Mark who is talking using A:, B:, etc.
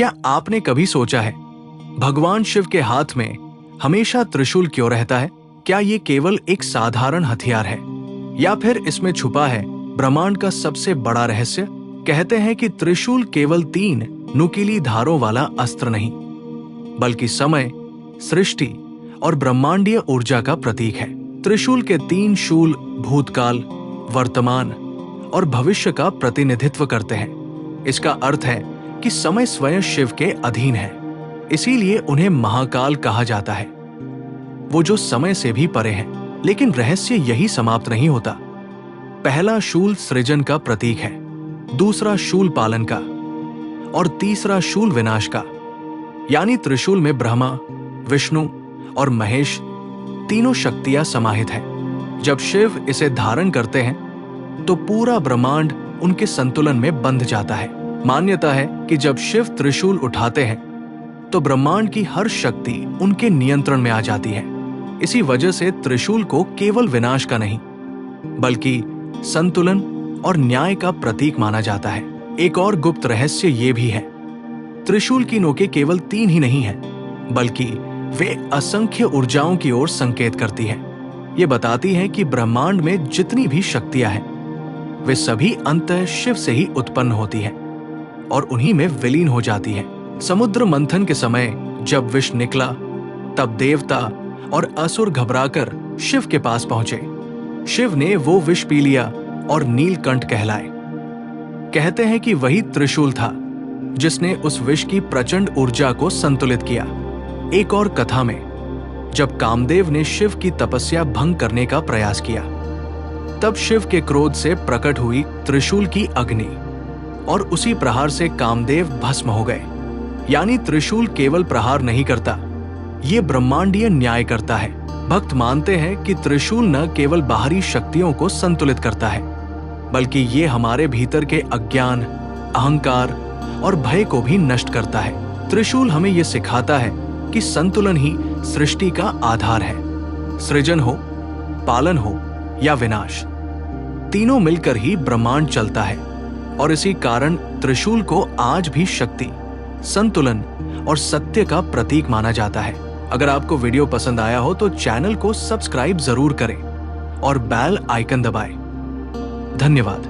A: क्या आपने कभी सोचा है भगवान शिव के हाथ में हमेशा त्रिशूल क्यों रहता है? क्या ये केवल एक साधारण हथियार है या फिर इसमें छुपा है ब्रह्मांड का सबसे बड़ा रहस्य? कहते हैं कि त्रिशूल केवल 3 नुकीली धारों वाला अस्त्र नहीं, बल्कि समय, सृष्टि और ब्रह्मांडीय ऊर्जा का प्रतीक है। त्रिशूल के 3 शूल भूतकाल, वर्तमान और भविष्य का प्रतिनिधित्व करते हैं। इसका अर्थ है कि समय स्वयं शिव के अधीन है, इसीलिए उन्हें महाकाल कहा जाता है, वो जो समय से भी परे हैं। लेकिन रहस्य यही समाप्त नहीं होता। पहला शूल सृजन का प्रतीक है, दूसरा शूल पालन का और तीसरा शूल विनाश का। यानी त्रिशूल में ब्रह्मा, विष्णु और महेश तीनों शक्तियां समाहित हैं। जब शिव इसे धारण करते हैं तो पूरा ब्रह्मांड उनके संतुलन में बंध जाता है। मान्यता है कि जब शिव त्रिशूल उठाते हैं तो ब्रह्मांड की हर शक्ति उनके नियंत्रण में आ जाती है। इसी वजह से त्रिशूल को केवल विनाश का नहीं, बल्कि संतुलन और न्याय का प्रतीक माना जाता है। एक और गुप्त रहस्य ये भी है, त्रिशूल की नोकें केवल 3 ही नहीं है, बल्कि वे असंख्य ऊर्जाओं की ओर संकेत करती है। ये बताती है कि ब्रह्मांड में जितनी भी शक्तियां हैं, वे सभी अंततः शिव से ही उत्पन्न होती हैं और उन्हीं में विलीन हो जाती हैं। समुद्र मंथन के समय जब विष निकला, तब देवता और असुर घबराकर शिव के पास पहुंचे। शिव ने वो विष पी लिया और नीलकंठ कहलाए। कहते हैं कि वही त्रिशूल था जिसने उस विष की प्रचंड ऊर्जा को संतुलित किया। एक और कथा में जब कामदेव ने शिव की तपस्या भंग करने का प्रयास किया, तब शिव के क्रोध से प्रकट हुई त्रिशूल की अग्नि और उसी प्रहार से कामदेव भस्म हो गए। यानी त्रिशूल केवल प्रहार नहीं करता, ये ब्रह्मांडीय न्याय करता है। भक्त मानते हैं कि त्रिशूल न केवल बाहरी शक्तियों को संतुलित करता है, बल्कि ये हमारे भीतर के अज्ञान, अहंकार और भय को भी नष्ट करता है। त्रिशूल हमें ये सिखाता है कि संतुलन ही सृष्टि का आधार है। सृजन हो, पालन हो या विनाश, तीनों मिलकर ही ब्रह्मांड चलता है। और इसी कारण त्रिशूल को आज भी शक्ति, संतुलन और सत्य का प्रतीक माना जाता है। अगर आपको वीडियो पसंद आया हो तो चैनल को सब्सक्राइब जरूर करें और बेल आइकन दबाएं। धन्यवाद।